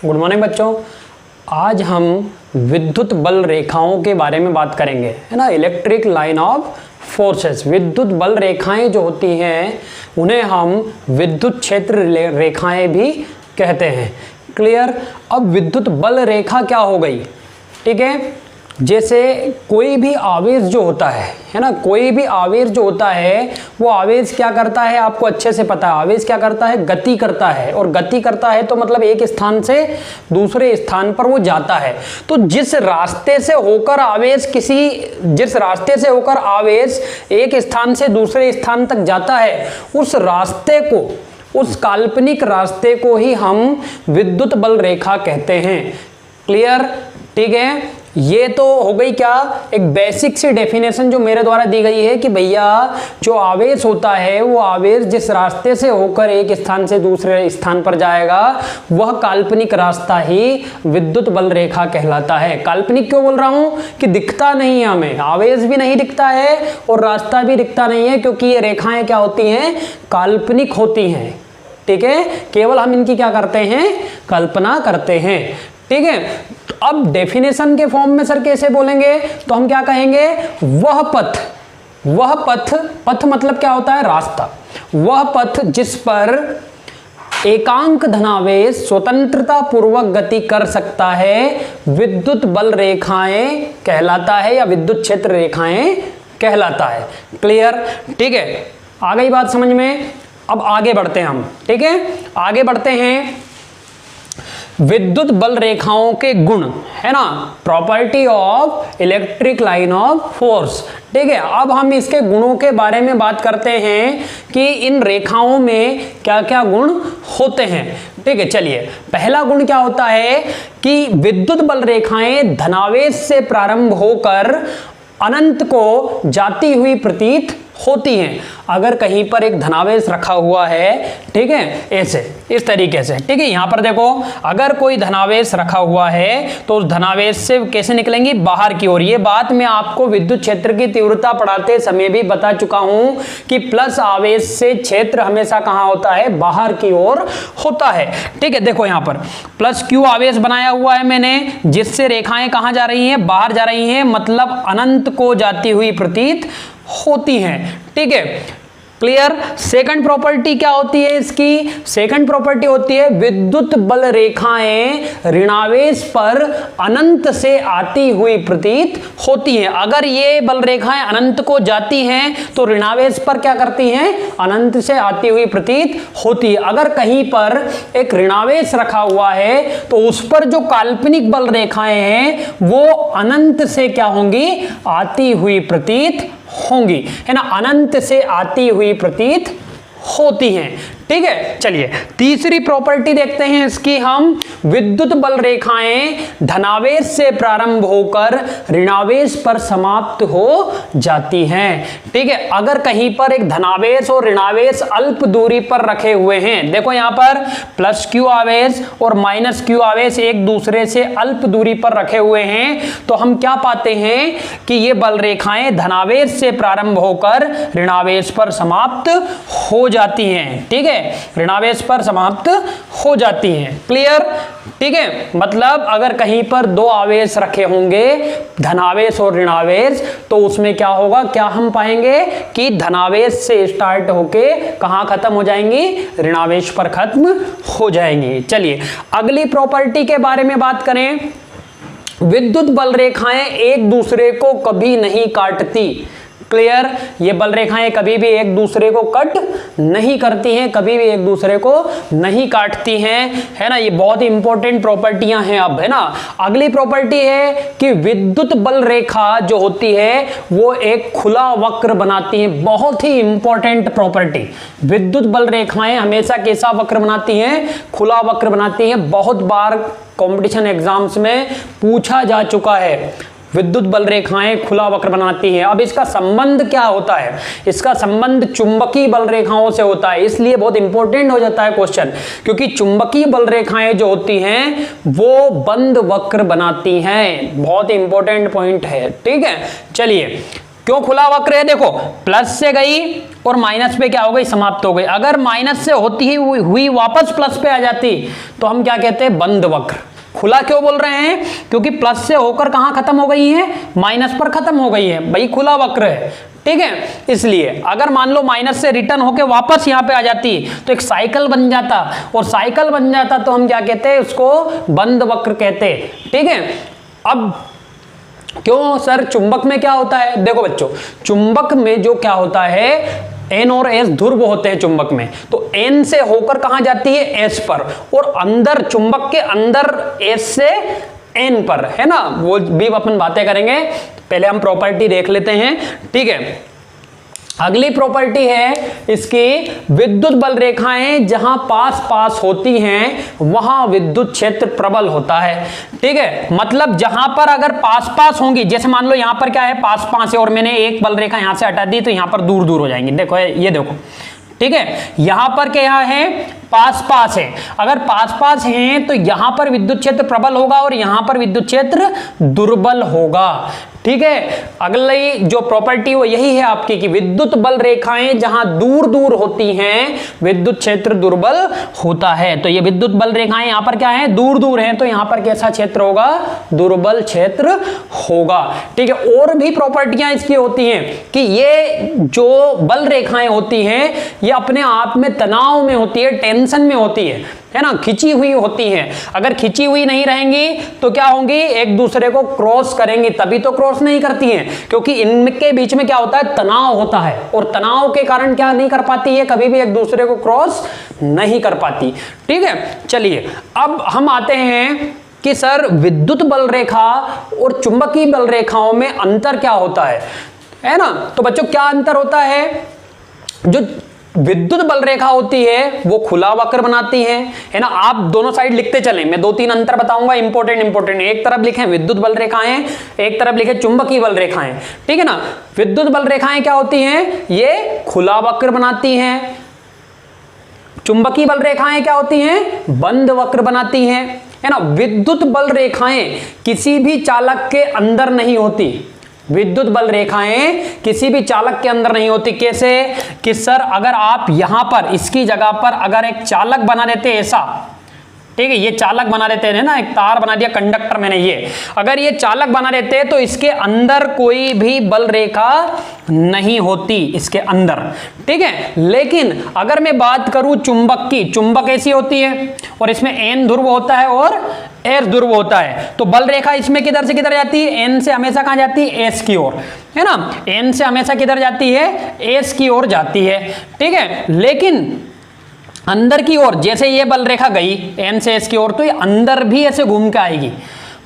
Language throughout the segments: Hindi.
गुड मॉर्निंग बच्चों। आज हम विद्युत बल रेखाओं के बारे में बात करेंगे, है ना। Electric line of forces. विद्युत बल रेखाएं जो होती हैं उन्हें हम विद्युत क्षेत्र रेखाएं भी कहते हैं। क्लियर। अब विद्युत बल रेखा क्या हो गई, ठीक है। जैसे कोई भी आवेश जो होता है ना, कोई भी आवेश जो होता है वो आवेश क्या करता है, आपको अच्छे से पता है। आवेश क्या करता है, गति करता है। और गति करता है तो मतलब एक स्थान से दूसरे स्थान पर वो जाता है। तो जिस रास्ते से होकर आवेश एक स्थान से दूसरे स्थान तक जाता है, उस रास्ते को, उस काल्पनिक रास्ते को ही हम विद्युत बल रेखा कहते हैं। क्लियर, ठीक है। ये तो हो गई क्या, एक बेसिक सी डेफिनेशन जो मेरे द्वारा दी गई है कि भैया जो आवेश होता है वो आवेश जिस रास्ते से होकर एक स्थान से दूसरे स्थान पर जाएगा वह काल्पनिक रास्ता ही विद्युत बल रेखा कहलाता है। काल्पनिक क्यों बोल रहा हूं कि दिखता नहीं है, हमें आवेश भी नहीं दिखता है और रास्ता भी दिखता नहीं है, क्योंकि ये रेखाएं क्या होती हैं, काल्पनिक होती हैं। ठीक है, केवल हम इनकी क्या करते हैं, कल्पना करते हैं। ठीक है। अब डेफिनेशन के फॉर्म में सर कैसे बोलेंगे, तो हम क्या कहेंगे, वह पथ मतलब क्या होता है, रास्ता। वह पथ जिस पर एकांक धनावेश स्वतंत्रता पूर्वक गति कर सकता है विद्युत बल रेखाएं कहलाता है या विद्युत क्षेत्र रेखाएं कहलाता है। क्लियर, ठीक है। आ गई बात समझ में। अब आगे बढ़ते हैं हम, ठीक है। आगे बढ़ते हैं, विद्युत बल रेखाओं के गुण, है ना, property of electric line of force. ठीक है। अब हम इसके गुणों के बारे में बात करते हैं कि इन रेखाओं में क्या क्या गुण होते हैं। ठीक है, चलिए। पहला गुण क्या होता है कि विद्युत बल रेखाएं धनावेश से प्रारंभ होकर अनंत को जाती हुई प्रतीत होती हैं। अगर कहीं पर एक धनावेश रखा हुआ है, ठीक है, ऐसे इस तरीके से, ठीक है। यहां पर देखो, अगर कोई धनावेश रखा हुआ है तो उस धनावेश से कैसे निकलेंगी, बाहर की ओर। ये बात मैं आपको विद्युत क्षेत्र की तीव्रता पढ़ाते समय भी बता चुका हूं कि प्लस आवेश से क्षेत्र हमेशा कहां होता है, बाहर की ओर होता है। ठीक है, देखो यहां पर प्लस क्यू आवेश बनाया हुआ है मैंने, जिससे रेखाएं कहां जा रही हैं, बाहर जा रही हैं, मतलब अनंत को जाती हुई प्रतीत होती हैं। ठीक है, क्लियर। सेकंड प्रॉपर्टी क्या होती है इसकी, सेकंड प्रॉपर्टी होती है विद्युत बल रेखाएं ऋणावेश पर अनंत से आती हुई प्रतीत होती हैं। अगर ये बल रेखाएं अनंत को जाती हैं तो ऋणावेश पर क्या करती हैं, अनंत से आती हुई प्रतीत होती है। अगर कहीं पर एक ऋणावेश रखा हुआ है तो उस पर जो काल्पनिक बल रेखाएं हैं वो अनंत से क्या होंगी, आती हुई प्रतीत होंगी, है ना, अनंत से आती हुई प्रतीत होती हैं। ठीक है, चलिए तीसरी प्रॉपर्टी देखते हैं इसकी हम। विद्युत बल रेखाएं धनावेश से प्रारंभ होकर ऋणावेश पर समाप्त हो जाती हैं। ठीक है, अगर कहीं पर एक धनावेश और ऋणावेश अल्प दूरी पर रखे हुए हैं, देखो यहां पर प्लस क्यू आवेश और माइनस क्यू आवेश एक दूसरे से अल्प दूरी पर रखे हुए हैं, तो हम क्या पाते हैं कि ये बल रेखाएं धनावेश से प्रारंभ होकर ऋणावेश पर समाप्त हो जाती हैं। ठीक है, ऋणावेश पर समाप्त हो जाती हैं। क्लियर, ठीक है। मतलब अगर कहीं पर दो आवेश रखे होंगे, धनावेश और ऋणावेश, तो उसमें क्या होगा, क्या हम पाएंगे कि धनावेश से स्टार्ट होके कहां खत्म हो जाएंगी, ऋणावेश पर खत्म हो जाएंगी। चलिए अगली प्रॉपर्टी के बारे में बात करें। विद्युत बल रेखाएं एक दूसरे को कभी नहीं काटती। क्लियर, ये बल रेखाएं कभी भी एक दूसरे को कट नहीं करती हैं, कभी भी एक दूसरे को नहीं काटती हैं, है ना। ये बहुत ही इंपॉर्टेंट प्रॉपर्टियां हैं। अब है ना, अगली प्रॉपर्टी है कि विद्युत बल रेखा जो होती है वो एक खुला वक्र बनाती है। बहुत ही इंपॉर्टेंट प्रॉपर्टी। विद्युत बल रेखाएं हमेशा कैसा वक्र बनाती हैं, खुला वक्र बनाती हैं। बहुत बार कॉम्पिटिशन एग्जाम्स में पूछा जा चुका है, विद्युत बल रेखाएं खुला वक्र बनाती हैं। अब इसका संबंध क्या होता है, इसका संबंध चुंबकीय बल रेखाओं से होता है। इसलिए बहुत इंपॉर्टेंट हो जाता है क्वेश्चन, क्योंकि चुंबकीय बल रेखाएं जो होती हैं वो बंद वक्र बनाती हैं। बहुत इंपॉर्टेंट पॉइंट है। ठीक है, चलिए क्यों खुला वक्र है? देखो प्लस से गई और माइनस पे क्या हो गई, समाप्त हो गई। अगर माइनस से होती ही हुई वापस प्लस पे आ जाती तो हम क्या कहते हैं, बंद वक्र। खुला क्यों बोल रहे हैं? क्योंकि प्लस से होकर कहां खत्म हो गई है, माइनस पर खत्म हो गई है, भाई खुला वक्र है, ठीक है। इसलिए अगर मान लो माइनस से रिटर्न होके वापस यहां पे आ जाती तो एक साइकिल बन जाता, और साइकिल बन जाता तो हम क्या कहते हैं, उसको बंद वक्र कहते हैं, ठीक है। अब क्यों सर चुंबक में क्या होता है? देखो बच्चों, चुंबक में जो क्या होता है, एन और एस ध्रुव होते हैं चुंबक में, तो एन से होकर कहां जाती है, एस पर, और अंदर चुंबक के अंदर एस से एन पर, है ना, वो भी अपन बातें करेंगे। पहले हम प्रॉपर्टी देख लेते हैं, ठीक है। अगली प्रॉपर्टी है इसकी, विद्युत बल रेखाएं जहां पास पास होती हैं वहां विद्युत क्षेत्र प्रबल होता है, ठीक है। मतलब जहां पर अगर पास पास होंगी, जैसे मान लो यहां पर क्या है, पास पास है, और मैंने एक बल रेखा यहां से हटा दी तो यहां पर दूर दूर हो जाएंगी, देखो ये देखो, ठीक है। यहां पर क्या है, पास पास है, अगर पास पास हैं तो यहां पर विद्युत क्षेत्र प्रबल होगा और यहां पर विद्युत क्षेत्र दुर्बल होगा, ठीक है। अगली जो प्रॉपर्टी वो यही है आपकी कि विद्युत बल रेखाएं जहां दूर दूर होती हैं विद्युत क्षेत्र दुर्बल होता है। तो ये विद्युत बल रेखाएं यहां पर क्या है, दूर दूर हैं, तो यहां पर कैसा क्षेत्र होगा, दुर्बल क्षेत्र होगा, ठीक है। और भी प्रॉपर्टियां इसकी होती हैं कि ये जो बल रेखाएं होती हैं ये अपने आप में तनाव में होती है, टेंशन में होती है ना, खिंची हुई होती हैं। अगर खिंची हुई नहीं रहेंगी तो क्या होंगी, एक दूसरे को क्रॉस करेंगी, तभी तो क्रॉस नहीं करती हैं, क्योंकि इनके बीच में क्या होता है, तनाव होता है, और तनाव के कारण क्या नहीं कर पाती है, कभी भी एक दूसरे को क्रॉस नहीं कर पाती, ठीक है। चलिए अब हम आते हैं कि सर विद्युत बल रेखा और चुंबकीय बल रेखाओं में अंतर क्या होता है ना। तो बच्चों क्या अंतर होता है, जो विद्युत बल रेखा होती है वो खुला वक्र बनाती है ना। आप दोनों साइड लिखते चलें, मैं 2-3 अंतर बताऊंगा इंपॉर्टेंट। एक तरफ लिखें विद्युत बल रेखाएं, एक तरफ लिखें चुंबकीय बल रेखाएं, ठीक है ना। विद्युत बल रेखाएं क्या होती हैं, ये खुला वक्र बनाती हैं। चुंबकीय बल रेखाएं क्या होती हैं, बंद वक्र बनाती हैं, है ना। विद्युत बल रेखाएं किसी भी चालक के अंदर नहीं होती, विद्युत बल रेखाएं किसी भी चालक के अंदर नहीं होती। कैसे कि सर अगर आप यहां पर इसकी जगह पर अगर एक चालक बना देते ऐसा, ठीक है, ये चालक बना देते हैं ना, एक तार बना दिया, कंडक्टर मैंने, ये अगर ये चालक बना देते हैं तो इसके अंदर कोई भी बल रेखा नहीं होती इसके अंदर, ठीक है। लेकिन अगर मैं बात करूं चुंबक की, चुंबक ऐसी होती है और इसमें एन ध्रुव होता है और एस ध्रुव होता है, तो बल रेखा इसमें किधर से किधर जाती है, एन से हमेशा कहां जाती है, एस की ओर, है ना। एन से हमेशा किधर जाती है, एस की ओर जाती है, ठीक है। लेकिन अंदर की ओर जैसे ये बल रेखा गई एन से एस की ओर, तो ये अंदर भी ऐसे घूम के आएगी।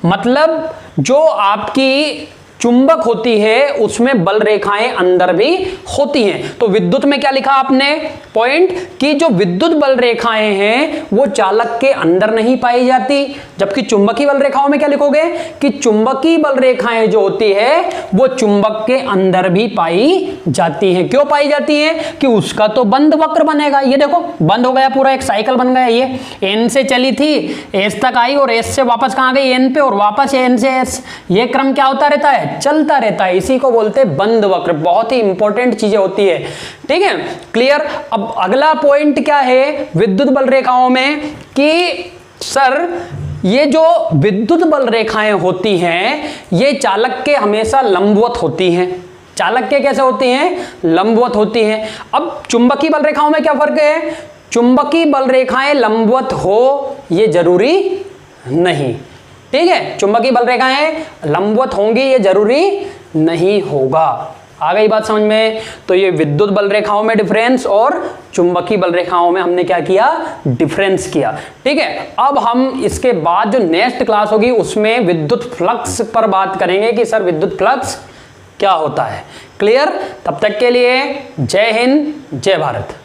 मतलब जो आपकी चुंबक होती है उसमें बल रेखाएं अंदर भी होती हैं। तो विद्युत में क्या लिखा आपने पॉइंट, कि जो विद्युत बल रेखाएं हैं वो चालक के अंदर नहीं पाई जाती, जबकि चुंबकीय बल रेखाओं में क्या लिखोगे कि चुंबकीय बल रेखाएं जो होती है वो चुंबक के अंदर भी पाई जाती हैं। क्यों पाई जाती हैं, कि उसका तो बंद वक्र बनेगा। ये देखो बंद हो गया, पूरा एक साइकिल बन गया। ये एन से चली थी, एस तक आई, और एस से वापस कहां गई, एन पे, और वापस एन से एस। ये क्रम क्या होता रहता है, चलता रहता है। इसी को बोलते हैं बंद वक्र। बहुत ही इंपॉर्टेंट चीजें होती है, ठीक है, क्लियर। अब अगला पॉइंट क्या है विद्युत बल रेखाओं में, कि सर ये जो विद्युत बल रेखाएं होती हैं ये चालक के हमेशा लंबवत होती हैं। चालक के कैसे होती हैं, लंबवत होती हैं। अब चुंबकीय बल रेखाओं में क्या फर्क है, चुंबकीय बल रेखाएं लंबवत हो ये जरूरी नहीं, ठीक है। चुंबकीय बल रेखाएं लंबवत होंगी ये जरूरी नहीं होगा। आ गई बात समझ में। तो ये विद्युत बल रेखाओं में डिफरेंस और चुंबकीय बल रेखाओं में हमने क्या किया, डिफरेंस किया, ठीक है। अब हम इसके बाद जो नेक्स्ट क्लास होगी उसमें विद्युत फ्लक्स पर बात करेंगे कि सर विद्युत फ्लक्स क्या होता है। क्लियर। तब तक के लिए जय हिंद, जय भारत।